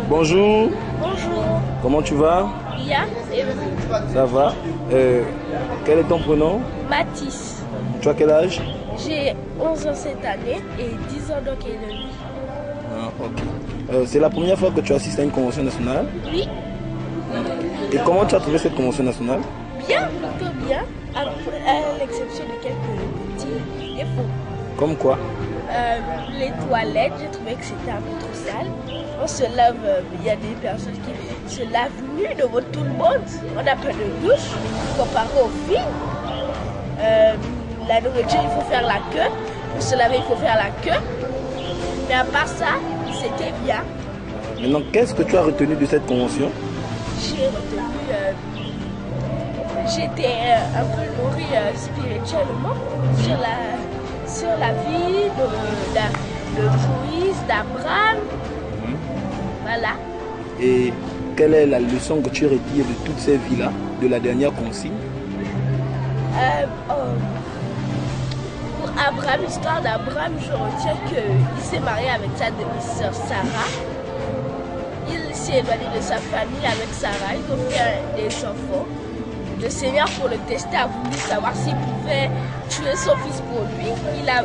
Bonjour. Bonjour. Comment tu vas? Bien. Et vous? Ça va. Quel est ton prénom? Mathis. Tu as quel âge? J'ai 11 ans cette année et 10 ans donc et demi. Ah, ok. C'est la première fois que tu assistes à une convention nationale? Oui. Et comment tu as trouvé cette convention nationale? Bien, plutôt bien, à l'exception de quelques petits défauts. Comme quoi? Les toilettes, j'ai trouvé que c'était un peu trop sale. On se lave, il y a des personnes qui se lavent nues devant tout le monde. On n'a pas de douche comparé aux filles. La nourriture, il faut faire la queue. Pour se laver, il faut faire la queue. Mais à part ça, c'était bien. Maintenant, qu'est-ce que tu as retenu de cette convention? J'ai retenu, j'étais un peu nourrie spirituellement sur la vie de Moïse, d'Abraham. Voilà. Et quelle est la leçon que tu retires de toutes ces vies-là, de la dernière consigne? Pour Abraham, l'histoire d'Abraham, je retiens qu'il s'est marié avec sa demi-sœur Sarah. Il s'est éloigné de sa famille avec Sarah. Ils ont fait des enfants. Le Seigneur, pour le tester, a voulu savoir s'il pouvait tuer son fils pour lui.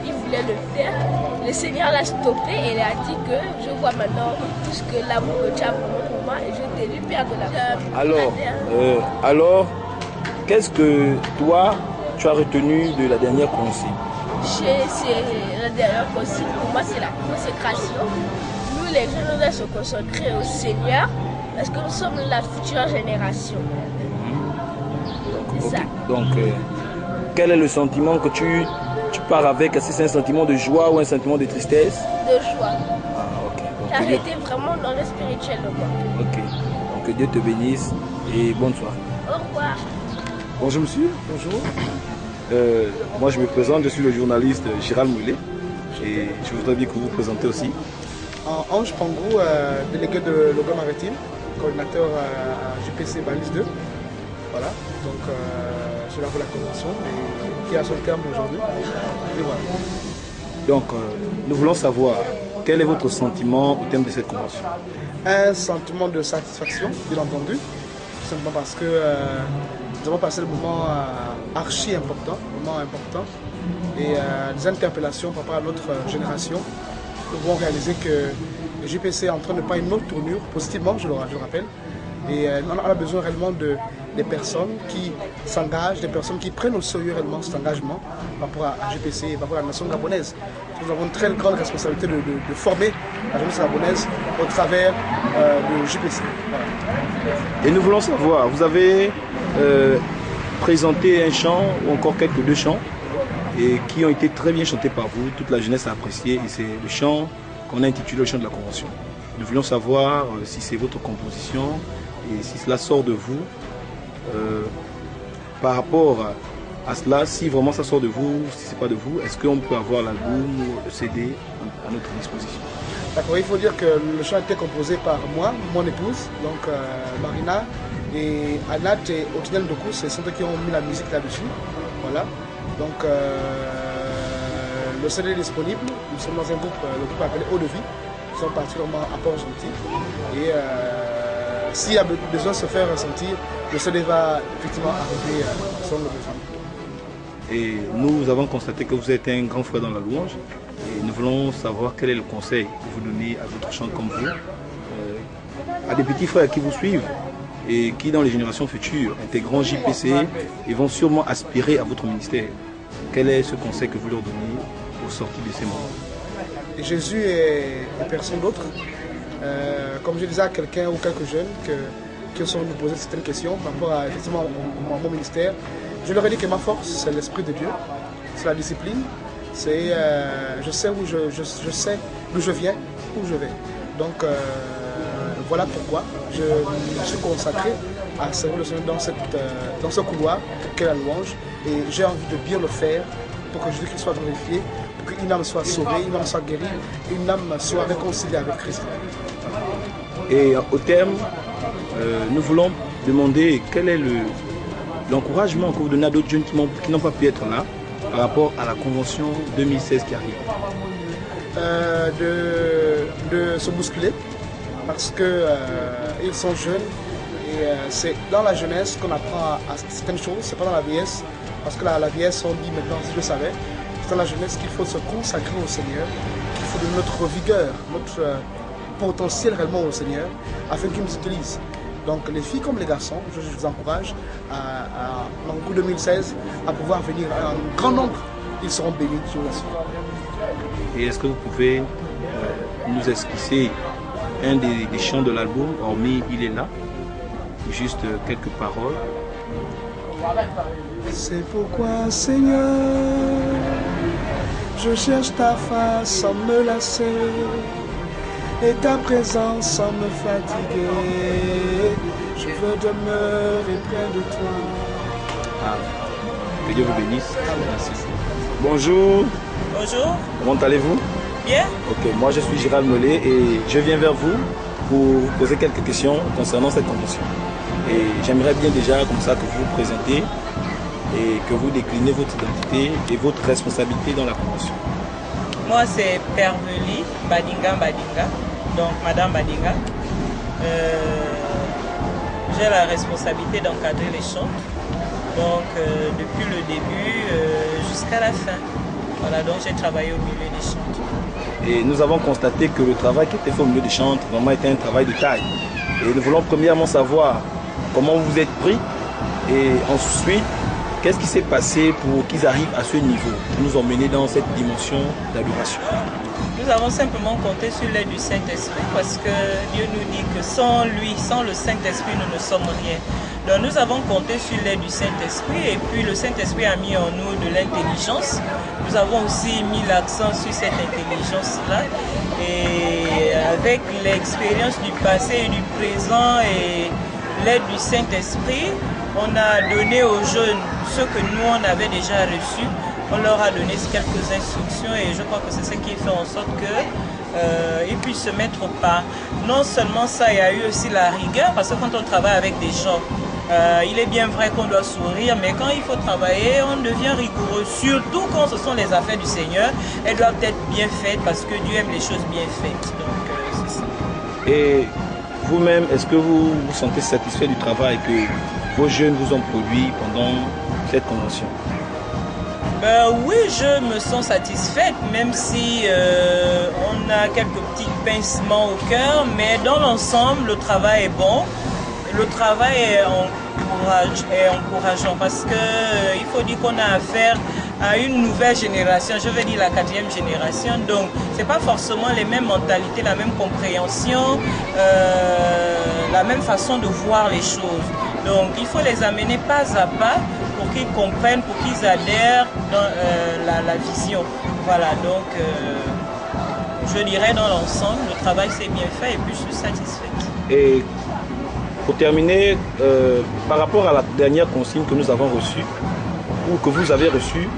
Il voulait le faire. Le Seigneur l'a stoppé et il a dit que je vois maintenant tout ce que l'amour que tu as vraiment pour moi et je t'ai lu père de la Alors, qu'est-ce que toi, tu as retenu de la dernière consigne? C'est la dernière consigne, pour moi, c'est la consécration. Nous, les jeunes, on doit se concentrer au Seigneur parce que nous sommes la future génération. C'est ça. Donc, quel est le sentiment que tu pars avec? Est-ce que c'est un sentiment de joie ou un sentiment de tristesse? De joie. Ah, ok. Car j'étais vraiment dans le spirituel de moi. Ok. Donc, que Dieu te bénisse et bonne soirée. Au revoir. Bonjour monsieur. Bonjour. Moi je me présente, je suis le journaliste Gérald Moulet et je voudrais bien que vous vous présentez aussi. Ange Pangou, délégué de Logan Maritime, coordinateur JPC Balise 2. Voilà, donc je suis là pour la convention qui est à son terme aujourd'hui. Et voilà. Donc nous voulons savoir quel est votre sentiment au terme de cette convention. Un sentiment de satisfaction, bien entendu, tout simplement parce que nous avons passé le moment archi important, et des interpellations par rapport à notre génération. Nous pouvons réaliser que le JPC est en train de prendre une autre tournure, positivement, je le rappelle. Et on a besoin réellement des personnes qui s'engagent, des personnes qui prennent au sérieux réellement cet engagement par rapport à JPC et par rapport à la nation gabonaise. Nous avons une très grande responsabilité de former la jeunesse gabonaise au travers de JPC. Voilà. Et nous voulons savoir, vous avez présenté un chant ou encore quelques deux chants et qui ont été très bien chantés par vous, toute la jeunesse a apprécié et c'est le chant qu'on a intitulé le chant de la convention. Nous voulons savoir si c'est votre composition et si cela sort de vous. Par rapport à cela, si vraiment ça sort de vous, si ce n'est pas de vous, est-ce qu'on peut avoir l'album ou le CD à notre disposition? D'accord, il faut dire que le chant a été composé par moi, mon épouse, donc Marina, et Anat et Otinel Doku, c'est ceux qui ont mis la musique là-dessus. Voilà. Donc le CD est disponible. Nous sommes dans un groupe, le groupe appelé Eau de Vie. Nous sommes particulièrement à Port-Gentil. Et s'il y a besoin de se faire ressentir, le CD va effectivement arriver selon le besoin. Et nous avons constaté que vous êtes un grand frère dans la louange. Et nous voulons savoir quel est le conseil que vous donnez à d'autres chants comme vous, à des petits frères qui vous suivent et qui dans les générations futures intégreront JPC et vont sûrement aspirer à votre ministère. Quel est ce conseil que vous leur donnez au sortir de ces moments? Jésus est personne d'autre. Comme je disais à quelqu'un ou quelques jeunes qui sont nous poser certaines questions par rapport à effectivement mon ministère, je leur ai dit que ma force c'est l'Esprit de Dieu, c'est la discipline, c'est je sais je sais d'où je viens, où je vais. Donc voilà pourquoi je me suis consacré à servir le Seigneur dans ce couloir pour qu'est la louange. Et j'ai envie de bien le faire pour que Jésus-Christ soit glorifié, pour qu'une âme soit sauvée, une âme soit guérie, une âme soit réconciliée avec Christ. Et au terme, nous voulons demander quel est l'encouragement que vous donnez à d'autres jeunes qui n'ont pas pu être là par rapport à la convention 2016 qui arrive. de se bousculer parce qu'ils sont jeunes et c'est dans la jeunesse qu'on apprend à certaines choses, c'est pas dans la vieillesse, parce que la vieillesse on dit maintenant, si je savais, c'est dans la jeunesse qu'il faut se consacrer au Seigneur, qu'il faut donner notre vigueur, notre potentiel réellement au Seigneur afin qu'il nous utilise. Donc les filles comme les garçons, je vous encourage en coup 2016 à pouvoir venir en grand nombre. Ils seront bénis, je vous assure. Et est-ce que vous pouvez nous esquisser un des chants de l'album, hormis Il est là, juste quelques paroles? C'est pourquoi, Seigneur, je cherche ta face sans me lasser et ta présence sans me fatiguer. Je veux demeurer près de toi. Ah, que Dieu vous bénisse. Merci. Bonjour. Bonjour. Comment allez-vous? Bien. Ok, moi je suis Gérald Mollet et je viens vers vous pour vous poser quelques questions concernant cette convention. Et j'aimerais bien déjà comme ça que vous vous présentez et que vous déclinez votre identité et votre responsabilité dans la convention. Moi c'est Père Veli Badinga, donc Madame Badinga. J'ai la responsabilité d'encadrer les chants, donc depuis le début jusqu'à la fin. Voilà, donc j'ai travaillé au milieu des chants. Et nous avons constaté que le travail qui était fait au milieu des chants vraiment était un travail de taille. Et nous voulons premièrement savoir comment vous vous êtes pris et ensuite qu'est-ce qui s'est passé pour qu'ils arrivent à ce niveau, pour nous emmener dans cette dimension d'adoration. Nous avons simplement compté sur l'aide du Saint-Esprit parce que Dieu nous dit que sans lui, sans le Saint-Esprit, nous ne sommes rien. Donc nous avons compté sur l'aide du Saint-Esprit et puis le Saint-Esprit a mis en nous de l'intelligence. Nous avons aussi mis l'accent sur cette intelligence-là et avec l'expérience du passé et du présent et l'aide du Saint-Esprit, on a donné aux jeunes ce que nous on avait déjà reçu. On leur a donné quelques instructions et je crois que c'est ce qui fait en sorte qu'ils puissent se mettre au pas. Non seulement ça, il y a eu aussi la rigueur parce que quand on travaille avec des gens, il est bien vrai qu'on doit sourire, mais quand il faut travailler, on devient rigoureux. Surtout quand ce sont les affaires du Seigneur, elles doivent être bien faites parce que Dieu aime les choses bien faites. Donc c'est ça. Et vous-même, est-ce que vous vous sentez satisfait du travail que vos jeunes vous ont produit pendant cette convention? Oui, je me sens satisfaite, même si on a quelques petits pincements au cœur, mais dans l'ensemble, le travail est bon. Le travail est encourageant parce qu'il faut dire qu'on a affaire à une nouvelle génération, je veux dire la 4e génération, donc c'est pas forcément les mêmes mentalités, la même compréhension, la même façon de voir les choses. Donc il faut les amener pas à pas pour qu'ils comprennent, pour qu'ils adhèrent dans la vision. Voilà, donc je dirais dans l'ensemble, le travail s'est bien fait et puis je suis satisfaite. Et pour terminer, par rapport à la dernière consigne que nous avons reçue, ou que vous avez reçue,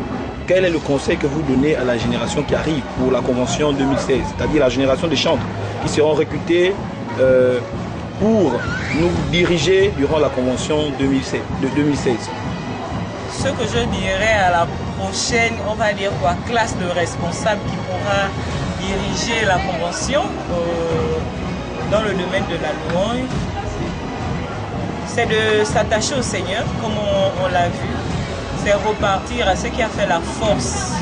quel est le conseil que vous donnez à la génération qui arrive pour la convention 2016, c'est-à-dire la génération des chantres qui seront recrutés pour nous diriger durant la convention de 2016? Ce que je dirais à la prochaine, on va dire quoi, classe de responsables qui pourra diriger la convention dans le domaine de la louange, c'est de s'attacher au Seigneur, comme on l'a vu. C'est repartir à ce qui a fait la force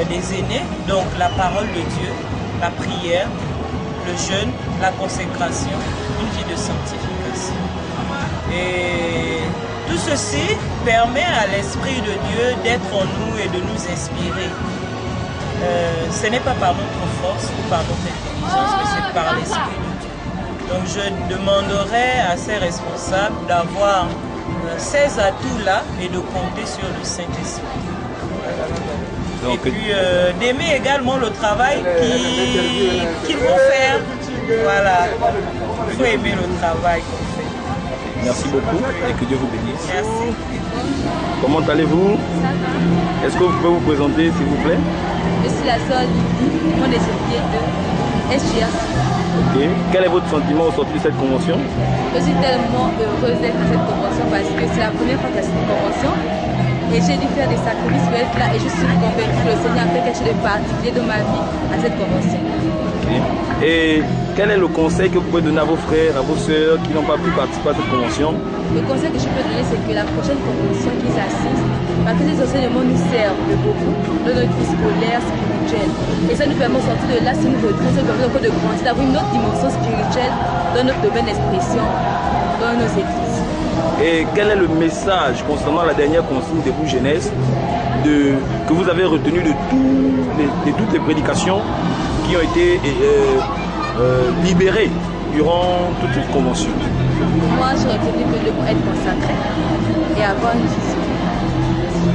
des aînés, donc la parole de Dieu, la prière, le jeûne, la consécration, une vie de sanctification. Et tout ceci permet à l'Esprit de Dieu d'être en nous et de nous inspirer. Ce n'est pas par notre force ou par notre intelligence, mais c'est par l'Esprit de Dieu. Donc je demanderai à ces responsables d'avoir ces atouts-là et de compter sur le Saint-Esprit. Et puis d'aimer également le travail qu'ils vont faire. Voilà, il faut aimer le travail qu'on fait. Merci beaucoup et que Dieu vous bénisse. Merci. Comment allez-vous? Ça va? Est-ce que vous pouvez vous présenter s'il vous plaît? Je suis la sœur Lydie, mon héritier de SGAC. Ok. Quel est votre sentiment au sortir de cette convention? Je suis tellement heureuse d'être à cette convention parce que c'est la première fois que cette convention. Et j'ai dû faire des sacrifices pour être là et je suis convaincue que le Seigneur a fait quelque chose de particulier de ma vie à cette convention. Okay. Et quel est le conseil que vous pouvez donner à vos frères, à vos sœurs qui n'ont pas pu participer à cette convention? Le conseil que je peux donner, c'est que la prochaine convention qu'ils assistent, parce que ces enseignements nous servent beaucoup dans notre vie scolaire, spirituelle. Et ça nous permet de sortir de là, si nous retrouvons, ça nous permet encore de grandir, d'avoir une autre dimension spirituelle dans notre domaine d'expression, dans nos églises. Et quel est le message concernant la dernière consigne de vous jeunesse que vous avez retenu de toutes les prédications qui ont été libérées durant toute cette convention? Moi, j'aurais retenu que nous devons être consacrés et avoir une vision.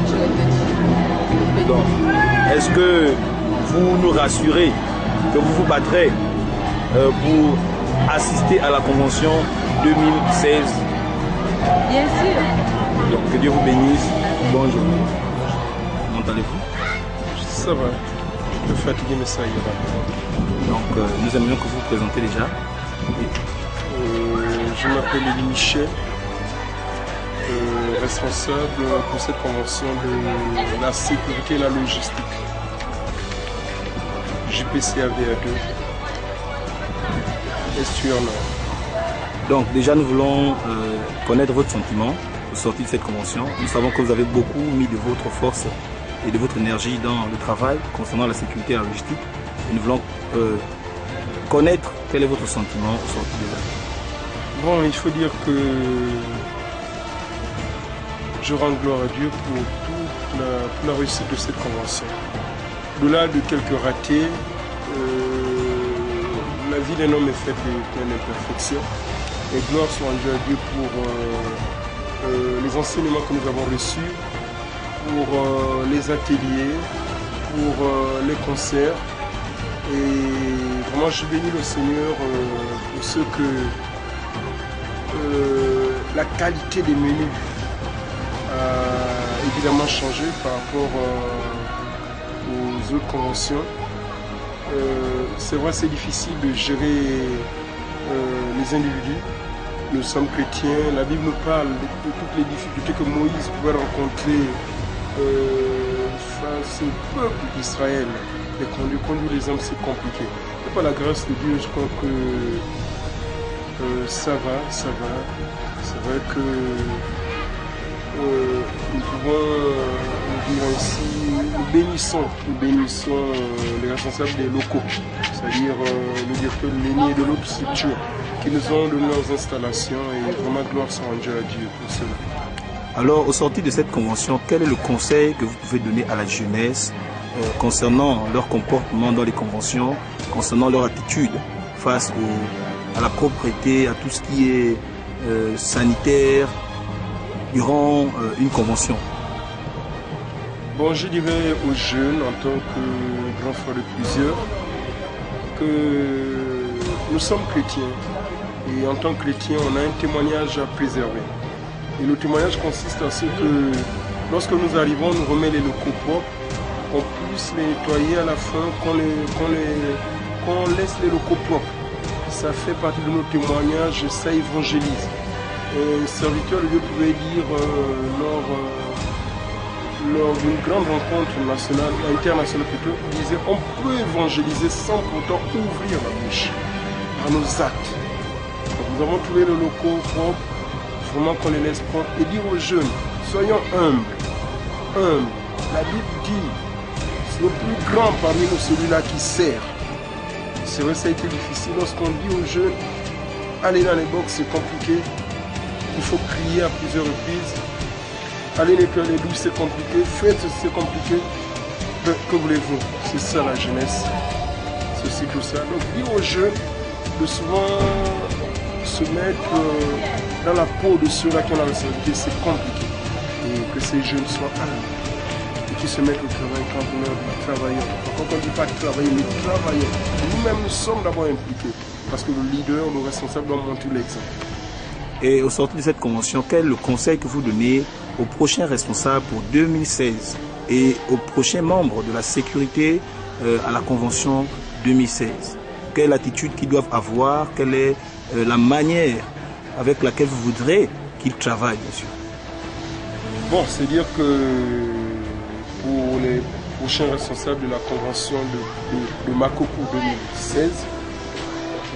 J'aurais retenu. Donc, est-ce que vous nous rassurez que vous vous battrez pour assister à la convention 2016? Bien sûr. Donc, que Dieu vous bénisse. Bonne journée. Comment allez-vous? Ça va. Un peu fatigué, mais ça ira. Donc, nous aimerions que vous vous présentez déjà. Je m'appelle Elie Michel, responsable pour cette convention de la sécurité et la logistique. JPCAVA 2, Estuaire Nord. Donc déjà nous voulons connaître votre sentiment au sortir de cette convention. Nous savons que vous avez beaucoup mis de votre force et de votre énergie dans le travail concernant la sécurité et la logistique. Et nous voulons connaître quel est votre sentiment au sortir de là. Bon, il faut dire que je rends gloire à Dieu pour toute la réussite de cette convention. Au-delà de quelques ratés, la vie d'un homme est faite de plein d'imperfections. Et gloire soit rendue à Dieu pour les enseignements que nous avons reçus, pour les ateliers, pour les concerts. Et vraiment, je bénis le Seigneur pour ce que la qualité des menus a évidemment changé par rapport aux autres conventions. C'est vrai, c'est difficile de gérer les individus. Nous sommes chrétiens, la Bible nous parle de toutes les difficultés que Moïse pouvait rencontrer face au peuple d'Israël. Et conduire les hommes, c'est compliqué. Et par la grâce de Dieu, je crois que ça va. C'est vrai que nous pouvons dire ainsi, nous bénissons les responsables des locaux, c'est-à-dire le directeur de l'ENI et de l'autre structure qui nous ont donné leurs installations et vraiment gloire soit rendue à Dieu pour cela. Alors, au sortir de cette convention, quel est le conseil que vous pouvez donner à la jeunesse concernant leur comportement dans les conventions, concernant leur attitude face à la propreté, à tout ce qui est sanitaire durant une convention? Bon, je dirais aux jeunes, en tant que grand frère de plusieurs, que nous sommes chrétiens. Et en tant que chrétiens, on a un témoignage à préserver. Et le témoignage consiste à ce que lorsque nous arrivons, on nous remet les locaux propres, qu'on puisse les nettoyer à la fin, qu'on laisse les locaux propres. Ça fait partie de nos témoignages, ça évangélise. Et le serviteur de Dieu pouvait dire lors d'une grande rencontre internationale plutôt, il disait on peut évangéliser sans pourtant ouvrir la bouche à nos actes. Donc nous avons trouvé le locaux propre, vraiment qu'on les laisse propres et dire aux jeunes, soyons humbles. La Bible dit, c'est le plus grand parmi nous, celui-là qui sert. C'est vrai, ça a été difficile lorsqu'on dit aux jeunes, aller dans les box c'est compliqué, il faut crier à plusieurs reprises, aller nettoyer les douches c'est compliqué, faire c'est compliqué, que voulez-vous? C'est ça la jeunesse, c'est aussi tout ça. Donc dire aux jeunes de souvent se mettre dans la peau de ceux-là qui ont la responsabilité, c'est compliqué. Et que ces jeunes soient humbles et qu'ils se mettent au travail quand on leur dit travailleurs. Quand on ne dit pas travailler, mais travailleurs. Nous-mêmes, nous sommes d'abord impliqués parce que le leader, le responsable doit montrer l'exemple. Et au sortir de cette convention, quel est le conseil que vous donnez aux prochains responsables pour 2016 et aux prochains membres de la sécurité à la convention 2016? quelle est l'attitude qu'ils doivent avoir, quelle est la manière avec laquelle vous voudrez qu'ils travaillent, bien sûr. Bon, c'est dire que pour les prochains responsables de la convention de Makoku 2016,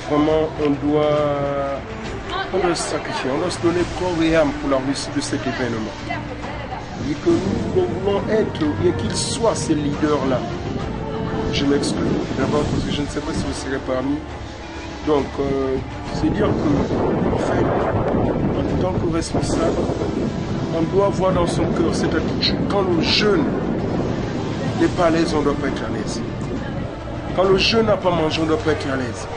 vraiment on doit se sacrifier, on doit se donner corps et âme pour la réussite de cet événement. Et que nous voulons être, ou bien qu'ils soient ces leaders-là. Je m'exclus d'abord parce que je ne sais pas si vous serez parmi. Donc, c'est dire que, en fait, en tant que responsable, on doit avoir dans son cœur cette attitude. Quand le jeune n'est pas à l'aise, on ne doit pas être à l'aise. Quand le jeune n'a pas mangé, on ne doit pas être à l'aise.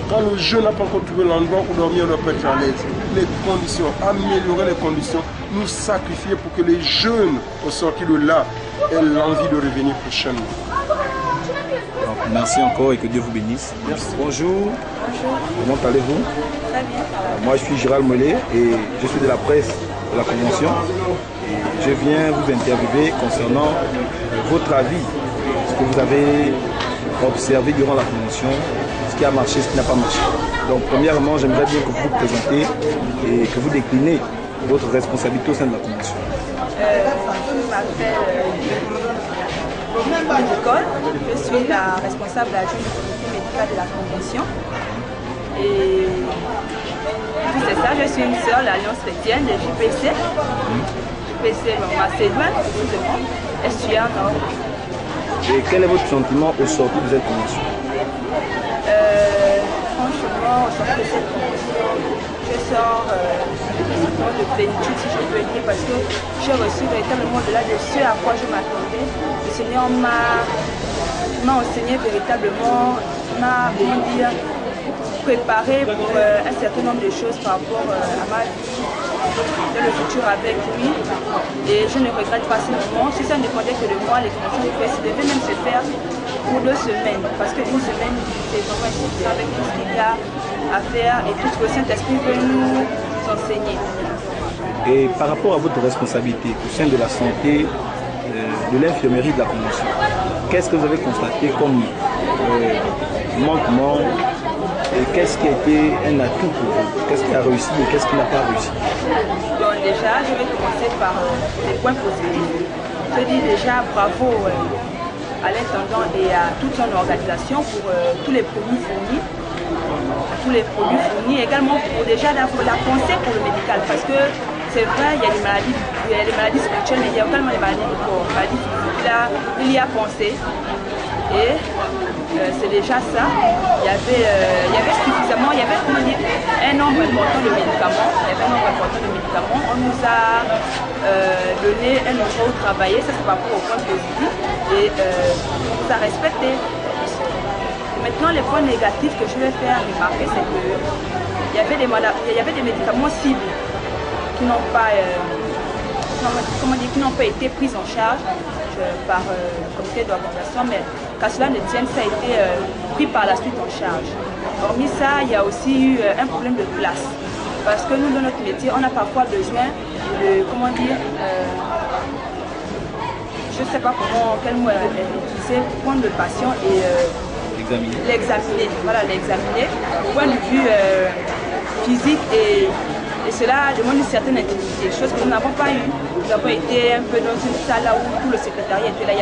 Quand le jeune n'a pas encore trouvé l'endroit où dormir, on ne doit pas être à l'aise. Les conditions, améliorer les conditions, nous sacrifier pour que les jeunes, au sortir de là, aient l'envie de revenir prochainement. Donc, merci encore et que Dieu vous bénisse. Merci. Bonjour. Comment allez-vous? Très bien. Moi, je suis Gérald Mollet et je suis de la presse de la Convention. Et je viens vous interviewer concernant votre avis, ce que vous avez observé durant la Convention, ce qui a marché, ce qui n'a pas marché. Donc, premièrement, j'aimerais bien que vous vous présentez et que vous déclinez votre responsabilité au sein de la Convention. Je m'appelle Nicole, je suis la responsable adjointe du comité médical de la Convention. Et puis c'est ça, je suis une sœur de l'Alliance chrétienne de JPC. JPC Macédoine, précisément, SUA Nord. Et quel est votre sentiment au sortir de cette convention? Franchement, au sortir de cette convention, je sors de plénitude, si je peux dire, parce que j'ai reçu véritablement au-delà de ce à quoi je m'attendais. Le Seigneur m'a enseigné véritablement, m'a, comment dire, préparé pour un certain nombre de choses par rapport à ma vie dans le futur avec lui. Et je ne regrette pas ce moment. Si ça ne dépendait que de moi, les conventions de presse devaient même se faire pour 2 semaines. Parce qu'une semaine, c'est vraiment important avec tout ce qu'il y a à faire et tout ce que le Saint-Esprit veut nous enseigner. Et par rapport à votre responsabilité au sein de la santé, de l'infirmerie de la Convention, qu'est-ce que vous avez constaté comme manquement et qu'est-ce qui a été un atout pour vous? Qu'est-ce qui a réussi et qu'est-ce qui n'a pas réussi? Donc déjà, je vais commencer par les points positifs. Je dis déjà bravo à l'intendant et à toute son organisation pour tous les produits fournis. Également pour déjà la pensée pour le médical, parce que c'est vrai, il y a des maladies spirituelles, mais il y a également des maladies du corps, maladies physiques. Là, il y a pensé. Et c'est déjà ça. Il y avait suffisamment, il y avait un nombre important de médicaments. On nous a donné un endroit où travailler, ça c'est par rapport au point positif. Et on nous a respecté. Maintenant, les points négatifs que je vais faire remarquer, c'est qu'il y avait des médicaments cibles qui n'ont pas, qui n'ont pas été pris en charge par le comité d'organisation, mais qu'à cela ne tienne, ça a été pris par la suite en charge. Hormis ça, il y a aussi eu un problème de place. Parce que nous, dans notre métier, on a parfois besoin de, je ne sais pas quel mot utiliser, pour prendre le patient et l'examiner. Voilà, l'examiner au point de vue physique et cela demande une certaine intimité, chose que nous n'avons pas eu. Nous avons été un peu dans une salle là où tout le secrétariat était là.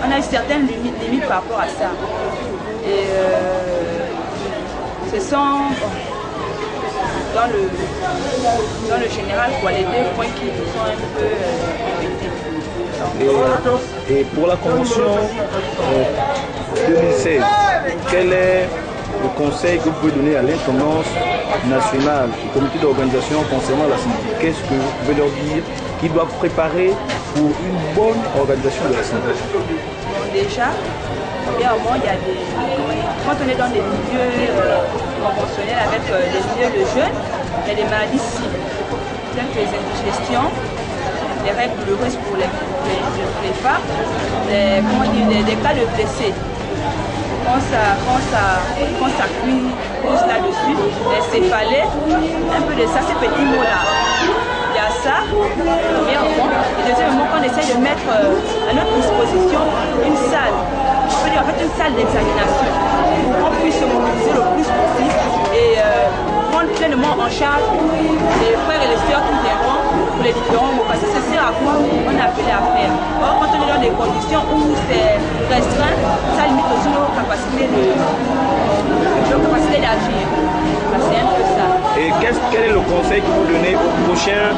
On a eu certaines limites par rapport à ça. Et ce sont dans le général les 2 points qui nous sont un peu embêtés. Et pour la convention 2016, quel est le conseil que vous pouvez donner à l'intendance nationale, au comité d'organisation concernant la santé? Qu'est-ce que vous pouvez leur dire qu'ils doivent préparer pour une bonne organisation de la santé? Bon, déjà, premièrement, il y a quand on est dans des milieux conventionnels avec des milieux de jeunes, il y a des maladies cibles, telles que les indigestions, les règles douloureuses pour les femmes, des cas de blessés. Quand ça cuit pose là-dessus, les céphalées, un peu de ça, ces petits mots-là. Il y a ça, premièrement. Et deuxièmement, on essaie de mettre à notre disposition une salle peut dire en fait une salle d'examination pour qu'on puisse se mobiliser le plus possible et prendre pleinement en charge les frères et les sœurs qui viendront pour les différents mots. Parce que c'est ce à quoi on est appelé à faire. Or, quand on est dans des conditions où c'est restreint, ça limite aussi nos capacités d'agir. C'est un peu ça. Et quel est le conseil que vous donnez aux prochains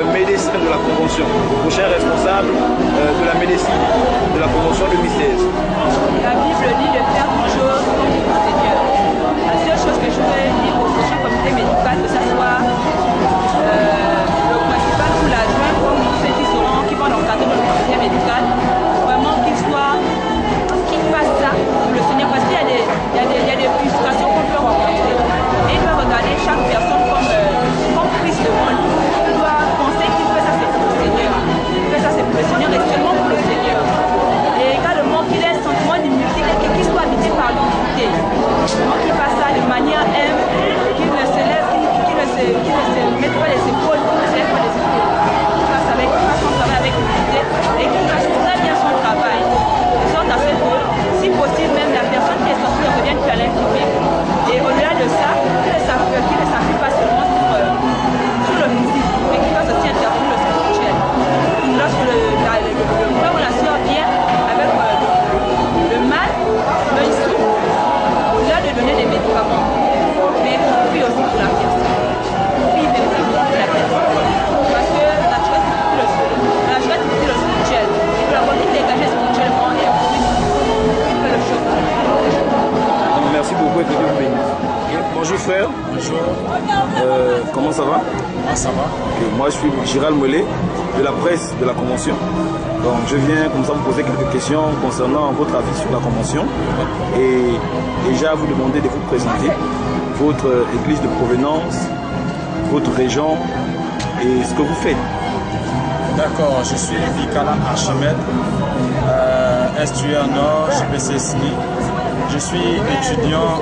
médecins de la Convention, aux prochains responsables de la médecine de la Convention 2016? La Bible dit de faire une chose comme le Seigneur. La seule chose que je veux dire au prochain comité médical, que ce soit le principal ou l'adjoint, comme ceux qui vont encadrer le comité médical, vraiment qu'ils fassent ça pour le Seigneur. Parce qu'il y a des frustrations qu'on peut rencontrer. Et il doit regarder chaque personne comme Christ devant lui. Il doit penser qu'il fait ça, c'est pour le Seigneur. Il fait ça, c'est pour le Seigneur et seulement pour le Seigneur. Et également qu'il ait un sentiment d'humilité, qu'il soit habité par l'humilité. Qu'il fasse ça de manière humble, qu'il ne se lève, qu'il ne se mette pas les épaules, qu'il ne se lève pas les épaules. Qu'il fasse son travail avec humilité et qu'il fasse très bien son travail. De sorte à ce que, si possible, même la personne qui est sortie revienne faire l'intimité. Et au-delà de ça, qu'il ne s'appuie pas seulement sur le physique, mais qu'il fasse aussi intervenir le spirituel. Lorsque le frère ou la soeur vient avec le mal, il souffre, au-delà de donner des médicaments, mais on prie aussi pour la personne. On prie véritablement pour la personne. Parce que la chose c'est le spirituel. Et que la volonté est dégagée spirituellement et on fait le choc. Merci beaucoup et que Dieu vous bénisse. Bonjour frère. Bonjour. Comment ça va? Ah, ça va. Okay. Moi je suis Gérald Mollet de la presse de la Convention. Donc je viens comme ça vous poser quelques questions concernant votre avis sur la Convention et déjà vous demander de vous présenter votre église de provenance, votre région et ce que vous faites. D'accord, je suis Vicala Archimède, STUR Nord, JPCSNI. Je suis étudiant,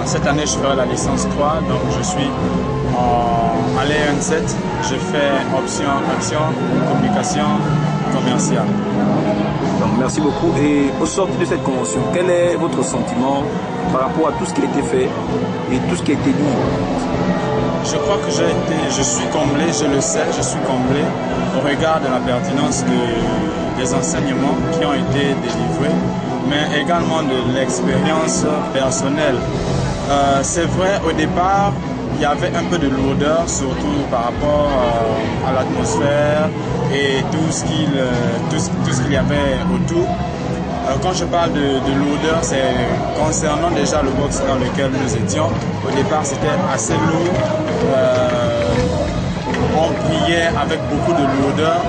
cette année je ferai la licence 3, donc je suis à l'EN7. Je fais option, action, communication commerciale. Donc, merci beaucoup. Et au sortir de cette convention, quel est votre sentiment par rapport à tout ce qui a été fait et tout ce qui a été dit? Je crois que je suis comblé, je le sais, je suis comblé au regard de la pertinence des enseignements qui ont été délivrés, mais également de l'expérience personnelle. C'est vrai, au départ, il y avait un peu de lourdeur, surtout par rapport à l'atmosphère et tout ce qu'il y avait autour. Quand je parle de lourdeur, c'est concernant déjà le box dans lequel nous étions. Au départ, c'était assez lourd. On priait avec beaucoup de lourdeur.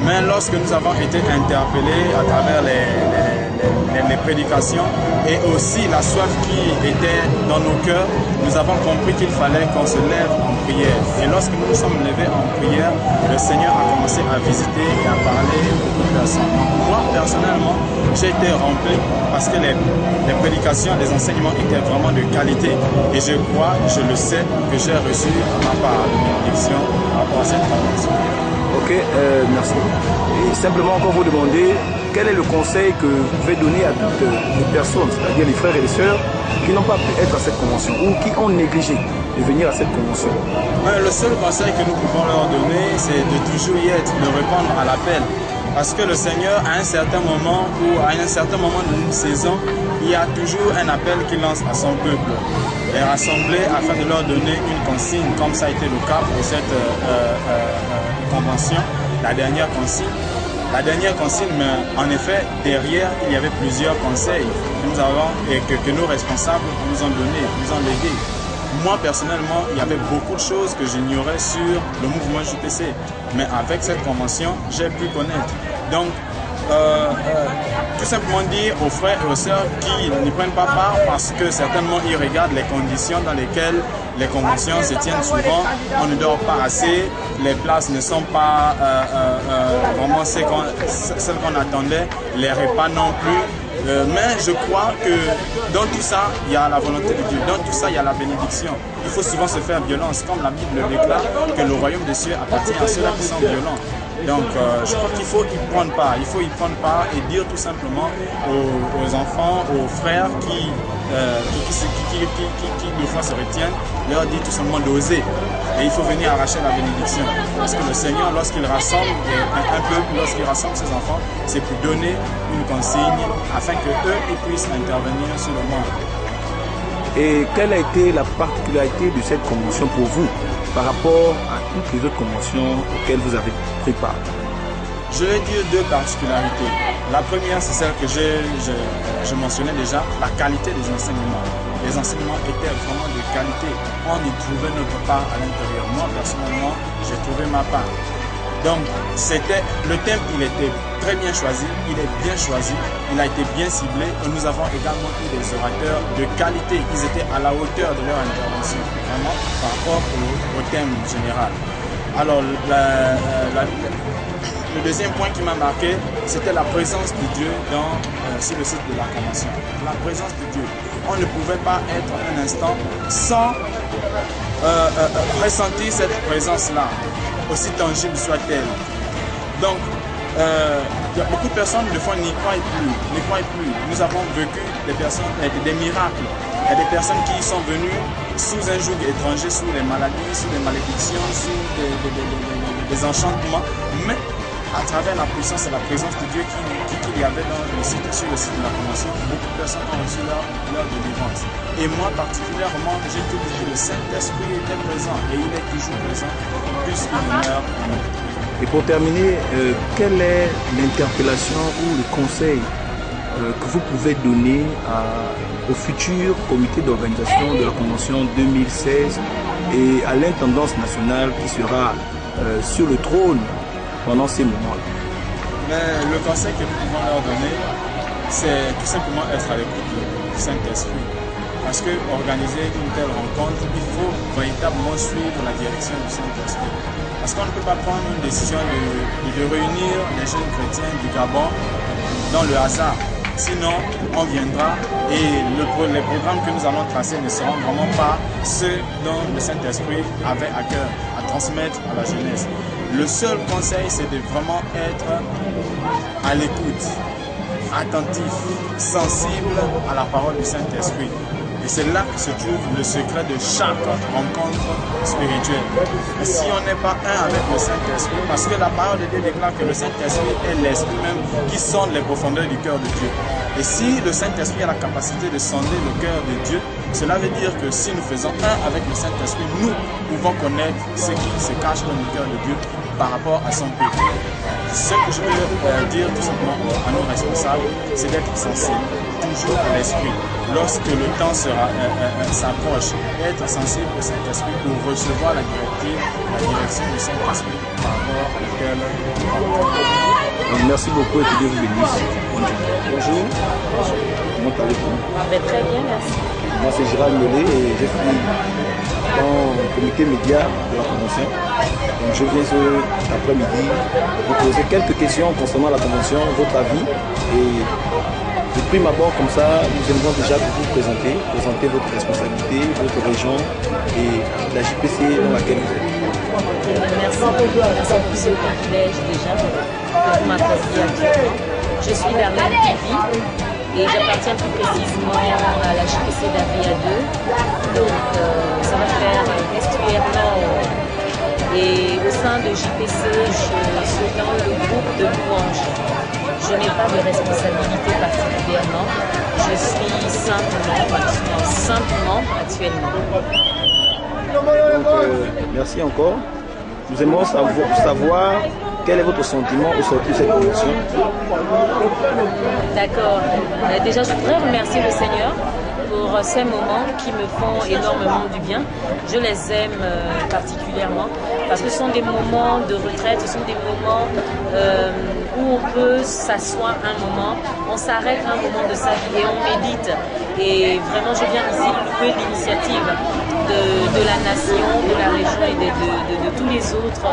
Mais lorsque nous avons été interpellés à travers les prédications et aussi la soif qui était dans nos cœurs, nous avons compris qu'il fallait qu'on se lève en prière. Et lorsque nous nous sommes levés en prière, le Seigneur a commencé à visiter et à parler à beaucoup de personnes. Donc moi, personnellement, j'ai été rempli parce que les prédications, les enseignements étaient vraiment de qualité et je crois, je le sais, que j'ai reçu ma part de bénédiction par rapport à cette convention. Ok, merci. Et simplement encore vous demander quel est le conseil que vous pouvez donner à toutes les personnes, c'est-à-dire les frères et les sœurs qui n'ont pas pu être à cette convention ou qui ont négligé de venir à cette convention. Le seul conseil que nous pouvons leur donner, c'est de toujours y être, de répondre à l'appel. Parce que le Seigneur, à un certain moment ou à un certain moment d'une saison, il y a toujours un appel qu'il lance à son peuple. Les rassembler afin de leur donner une consigne, comme ça a été le cas pour cette convention, la dernière consigne. La dernière consigne, en effet, derrière, il y avait plusieurs conseils que nous avons et que nos responsables nous ont donnés, nous ont légués. Moi, personnellement, il y avait beaucoup de choses que j'ignorais sur le mouvement JPC. Mais avec cette convention, j'ai pu connaître. Donc, tout simplement dire aux frères et aux sœurs qui n'y prennent pas part parce que certainement ils regardent les conditions dans lesquelles les conventions se tiennent souvent. On ne dort pas assez, les places ne sont pas vraiment celles qu'on attendait, les repas non plus. Mais je crois que dans tout ça, il y a la volonté de Dieu. Dans tout ça, il y a la bénédiction. Il faut souvent se faire violence, comme la Bible déclare que le royaume des cieux appartient à ceux-là qui sont violents. Donc je crois qu'il faut y prendre part. Il faut y prendre part et dire tout simplement aux enfants, aux frères qui des fois se retiennent, leur dire tout simplement d'oser. Et il faut venir arracher la bénédiction. Parce que le Seigneur, lorsqu'il rassemble un peuple, lorsqu'il rassemble ses enfants, c'est pour donner une consigne afin qu'eux puissent intervenir sur le monde. Et quelle a été la particularité de cette convention pour vous par rapport à toutes les autres conventions auxquelles vous avez pris part? Je vais dire deux particularités. La première, c'est celle que je mentionnais déjà, la qualité des enseignements. Les enseignements étaient vraiment de qualité. On y trouvait notre part à l'intérieur. Moi, personnellement, j'ai trouvé ma part. Donc, le thème, il était très bien choisi, il est bien choisi, il a été bien ciblé et nous avons également eu des orateurs de qualité. Ils étaient à la hauteur de leur intervention, vraiment, par rapport au thème général. Alors, le deuxième point qui m'a marqué, c'était la présence de Dieu sur le site de la convention. La présence de Dieu. On ne pouvait pas être un instant sans ressentir cette présence-là, aussi tangible soit-elle. Donc, beaucoup de personnes, des fois, n'y croient plus. Nous avons vécu des miracles. Il y a des personnes qui sont venues sous un joug étranger, sous les maladies, sous des malédictions, sous des enchantements. Mais à travers la puissance et la présence de Dieu qu'il y avait sur le site de la convention, beaucoup de personnes ont reçu leur délivrance. Et moi particulièrement, j'ai tout dit, le Saint-Esprit était présent et il est toujours présent, puisqu'il demeure en nous. Et pour terminer, quelle est l'interpellation ou le conseil que vous pouvez donner au futur comité d'organisation de la convention 2016 et à l'intendance nationale qui sera sur le trône pendant ces moments-là? Mais le conseil que nous pouvons leur donner, c'est tout simplement être à l'écoute du Saint-Esprit. Parce que organiser une telle rencontre, il faut véritablement suivre la direction du Saint-Esprit. Parce qu'on ne peut pas prendre une décision de réunir les jeunes chrétiens du Gabon dans le hasard. Sinon, on viendra et les programmes que nous allons tracer ne seront vraiment pas ceux dont le Saint-Esprit avait à cœur à transmettre à la jeunesse. Le seul conseil, c'est de vraiment être à l'écoute, attentif, sensible à la parole du Saint-Esprit. Et c'est là que se trouve le secret de chaque rencontre spirituelle. Et si on n'est pas un avec le Saint-Esprit, parce que la parole de Dieu déclare que le Saint-Esprit est l'Esprit même qui sonde les profondeurs du cœur de Dieu. Et si le Saint-Esprit a la capacité de sonder le cœur de Dieu, cela veut dire que si nous faisons un avec le Saint-Esprit, nous pouvons connaître ce qui se cache dans le cœur de Dieu par rapport à son peuple. Ce que je veux dire tout simplement à nos responsables, c'est d'être sensible, toujours à l'esprit. Lorsque le temps s'approche, être sensible au Saint-Esprit pour recevoir la direction du Saint-Esprit par rapport à laquelle Donc, merci beaucoup et que Dieu vous bénisse. Bonjour. Comment allez-vous? Très bien, merci. Moi c'est Gérald Melé et je suis dans le comité média de la convention. Donc je viens cet après-midi vous poser quelques questions concernant la convention, votre avis. Et de prime abord comme ça, nous aimerions déjà vous présenter votre responsabilité, votre région et la JPC dans laquelle vous êtes. Merci pour ce privilège déjà que vous m'accordez actuellement. Je suis Darlene Pivi et j'appartiens plus précisément à la JPC d'Avia 2. Donc ça va faire estuaire nord. Et au sein de JPC, je suis dans le groupe de louanges. Je n'ai pas de responsabilité particulièrement. Je suis simplement actuellement. Donc, merci encore. Nous aimerions savoir quel est votre sentiment au sortir de cette convention. D'accord. Déjà, je voudrais remercier le Seigneur pour ces moments qui me font énormément du bien. Je les aime particulièrement parce que ce sont des moments de retraite, ce sont des moments où on peut s'asseoir un moment, on s'arrête un moment de sa vie et on médite. Et vraiment, je viens ici louer l'initiative de la nation, de la région et de tous les autres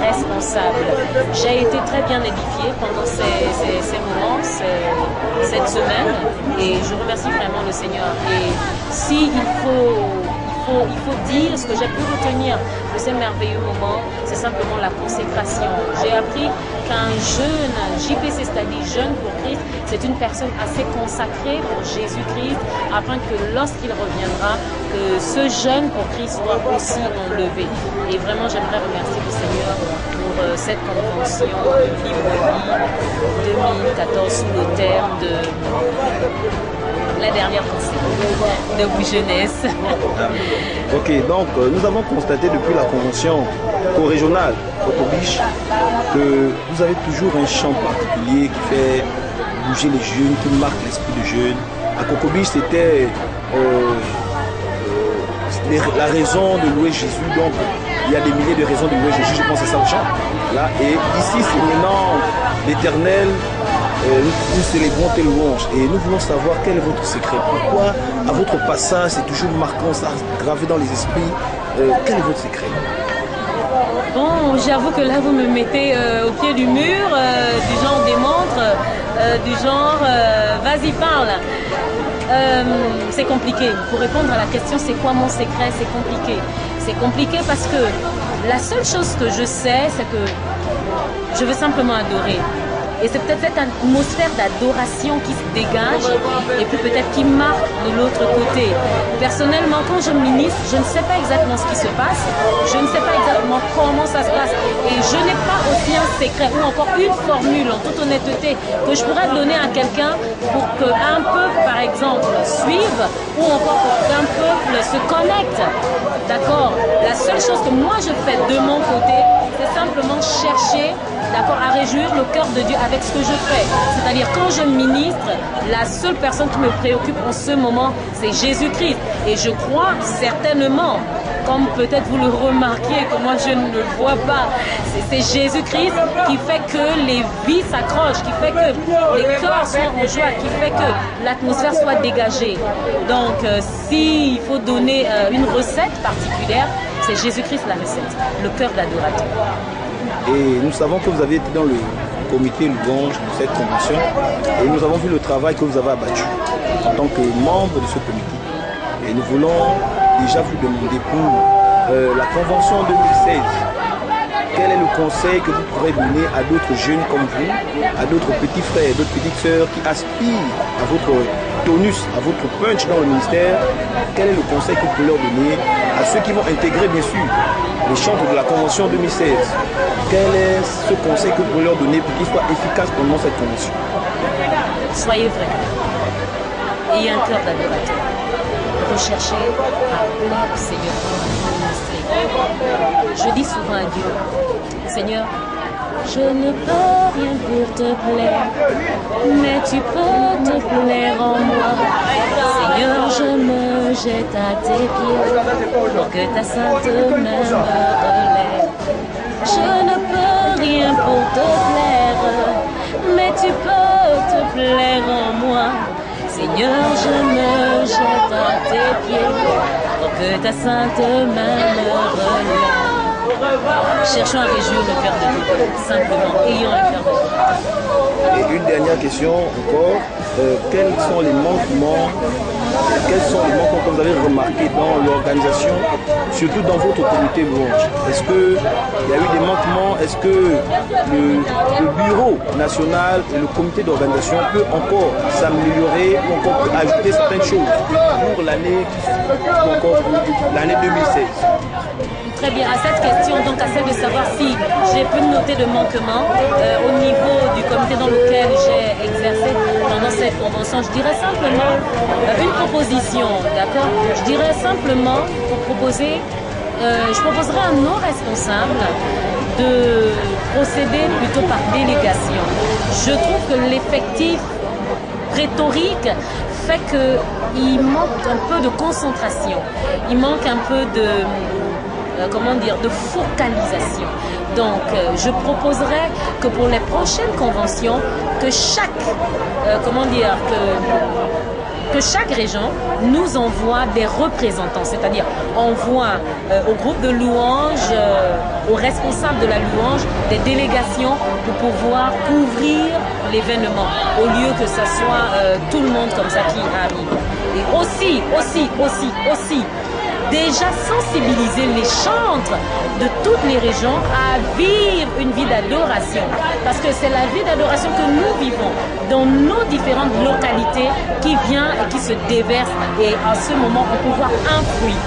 responsables. J'ai été très bien édifiée pendant ces moments, cette semaine, et je remercie vraiment le Seigneur. Et s'il faut faut dire ce que j'ai pu retenir de ces merveilleux moments, c'est simplement la consécration. J'ai appris qu'un jeune, JPC, c'est-à-dire jeune pour Christ, c'est une personne assez consacrée pour Jésus-Christ, afin que lorsqu'il reviendra, que ce jeune pour Christ soit aussi enlevé. Et vraiment, j'aimerais remercier le Seigneur pour cette convention du livre de vie 2014 sous le terme de la dernière conseil de Vous Jeunesse. Ok, donc nous avons constaté depuis la convention co-régionale Cocobiche que vous avez toujours un chant particulier qui fait bouger les jeunes, qui marque l'esprit des jeunes. À Cocobiche, c'était la raison de louer Jésus. Donc, il y a des milliers de raisons de louer Jésus. Je pense que c'est ça le chant. Là, et ici, c'est maintenant l'Éternel. Nous célébrons tes louanges et nous voulons savoir quel est votre secret. Pourquoi à votre passage c'est toujours marquant, ça gravé dans les esprits. Quel est votre secret? Bon, j'avoue que là vous me mettez au pied du mur, du genre démontre, du genre vas-y parle. C'est compliqué. Pour répondre à la question c'est quoi mon secret, c'est compliqué. C'est compliqué parce que la seule chose que je sais c'est que je veux simplement adorer. Et c'est peut-être cette atmosphère d'adoration qui se dégage et puis peut-être qui marque de l'autre côté. Personnellement, quand je ministre, je ne sais pas exactement ce qui se passe, je ne sais pas exactement comment ça se passe et je n'ai pas aussi un secret ou encore une formule en toute honnêteté que je pourrais donner à quelqu'un pour qu'un peuple, par exemple, suive ou encore pour qu'un peuple se connecte. D'accord? La seule chose que moi je fais de mon côté, c'est simplement chercher, d'accord, à réjouir le cœur de Dieu avec ce que je fais. C'est-à-dire quand je ministre, la seule personne qui me préoccupe en ce moment, c'est Jésus-Christ. Et je crois certainement, comme peut-être vous le remarquez, que moi je ne le vois pas, c'est Jésus-Christ qui fait que les vies s'accrochent, qui fait que les cœurs sont en joie, qui fait que l'atmosphère soit dégagée. Donc s'il faut donner une recette particulière, c'est Jésus-Christ la recette, le cœur d'adorateur. Et nous savons que vous avez été dans le comité louange de cette convention et nous avons vu le travail que vous avez abattu en tant que membre de ce comité. Et nous voulons déjà vous demander pour la convention 2016, quel est le conseil que vous pourrez donner à d'autres jeunes comme vous, à d'autres petits frères, d'autres petites sœurs qui aspirent à votre tonus, à votre punch dans le ministère? Quel est le conseil que vous pouvez leur donner à ceux qui vont intégrer bien sûr les chantres de la convention 2016? Quel est ce conseil que vous pouvez leur donner pour qu'ils soient efficaces pendant cette convention? Soyez vrais. Ayez un cœur d'adorateur. Recherchez à plaire au Seigneur pour ministrer. Je dis souvent à Dieu, Seigneur, je ne peux rien pour te plaire, mais tu peux te plaire en moi. Seigneur, je me jette à tes pieds pour que ta sainte main me relève. Je ne peux rien pour te plaire, mais tu peux te plaire en moi. Seigneur, je me jette à tes pieds pour que ta sainte main me relève. Cherchons à réjouir le cœur de Dieu, simplement, ayons un cœur de Dieu. Et une dernière question encore, quels sont les manquements que vous avez remarqués dans l'organisation, surtout dans votre comité louange? Est-ce qu'il y a eu des manquements? Est-ce que le bureau national et le comité d'organisation peut encore s'améliorer, peut encore ajouter certaines choses pour l'année 2016? Très bien, à cette question, donc à celle de savoir si j'ai pu noter de manquements au niveau du comité dans lequel j'ai exercé pendant cette convention, je dirais simplement une proposition, d'accord? Je dirais simplement pour proposer, je proposerai à nos responsables de procéder plutôt par délégation. Je trouve que l'effectif rhétorique fait qu'il manque un peu de concentration, il manque un peu de de focalisation. Donc, je proposerais que pour les prochaines conventions, que chaque, que chaque région nous envoie des représentants, c'est-à-dire envoie au groupe de louanges, aux responsables de la louange, des délégations pour pouvoir couvrir l'événement, au lieu que ce soit tout le monde comme ça qui arrive. Et aussi, déjà sensibiliser les chantres de toutes les régions à vivre une vie d'adoration. Parce que c'est la vie d'adoration que nous vivons dans nos différentes localités qui vient et qui se déverse. Et à ce moment, on peut voir un fruit.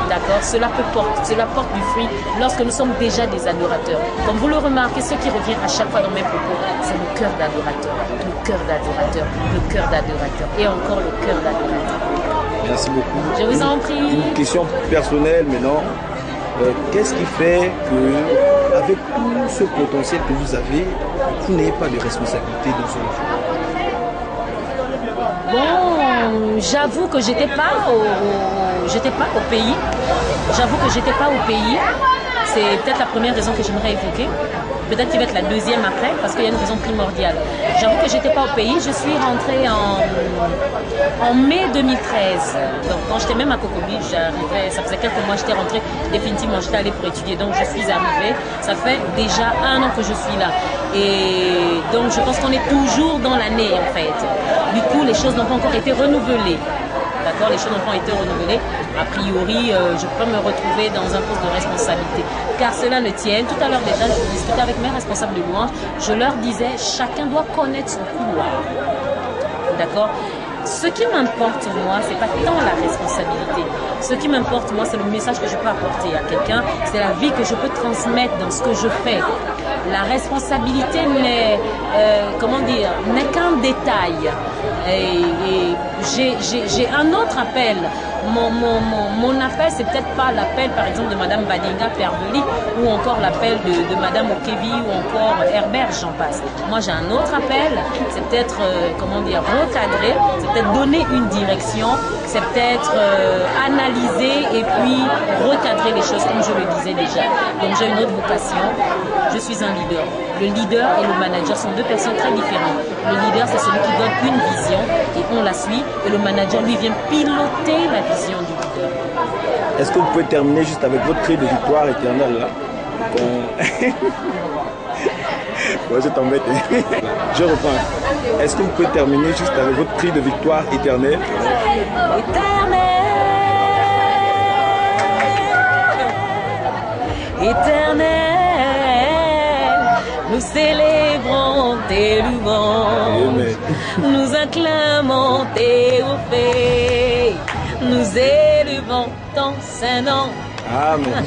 D'accord, cela porte du fruit lorsque nous sommes déjà des adorateurs. Comme vous le remarquez, ce qui revient à chaque fois dans mes propos, c'est le cœur d'adorateur, le cœur d'adorateur, le cœur d'adorateur et encore le cœur d'adorateur. Merci beaucoup. Je vous en prie. Une question personnelle maintenant. Qu'est-ce qui fait que, avec tout ce potentiel que vous avez, vous n'avez pas de responsabilité dans ce réseau? Bon, j'avoue que j'étais pas au pays. J'avoue que j'étais pas au pays. C'est peut-être la première raison que j'aimerais évoquer. Peut-être qu'il va être la deuxième après, parce qu'il y a une raison primordiale. J'avoue que j'étais pas au pays. Je suis rentrée en mai 2013. Donc, quand j'étais même à Cocobi, j'arrivais. Ça faisait quelques mois que j'étais rentrée. Définitivement, j'étais allée pour étudier. Donc, je suis arrivée. Ça fait déjà 1 an que je suis là. Et donc, je pense qu'on est toujours dans l'année, en fait. Du coup, les choses n'ont pas encore été renouvelées. D'accord, les choses n'ont pas été renouvelées. A priori, je peux me retrouver dans un poste de responsabilité. Car cela le tient. Tout à l'heure déjà, je discutais avec mes responsables de louange. Je leur disais, chacun doit connaître son couloir. D'accord? Ce qui m'importe, moi, c'est pas tant la responsabilité. Ce qui m'importe, moi, c'est le message que je peux apporter à quelqu'un. C'est la vie que je peux transmettre dans ce que je fais. La responsabilité n'est, n'est qu'un détail. Et j'ai un autre appel. Mon appel, c'est peut-être pas l'appel, par exemple, de Madame Badinga Perbeli ou encore l'appel de Madame Okevi ou encore Herbert, j'en passe. Moi, j'ai un autre appel. C'est peut-être, recadrer. C'est peut-être donner une direction. C'est peut-être analyser et puis recadrer les choses, comme je le disais déjà. Donc, j'ai une autre vocation. Je suis un leader. Le leader et le manager sont deux personnes très différentes. Le leader, c'est celui qui donne une vision et on la suit. Et le manager, lui, vient piloter la vision du leader. Est-ce que vous pouvez terminer juste avec votre cri de victoire éternelle là? Ouais, je t'embête. Je reprends. Est-ce que vous pouvez terminer juste avec votre cri de victoire éternelle? Éternel, nous célébrons tes louanges, nous acclamons tes faits, nous élevons ton Saint-Nom. Amen.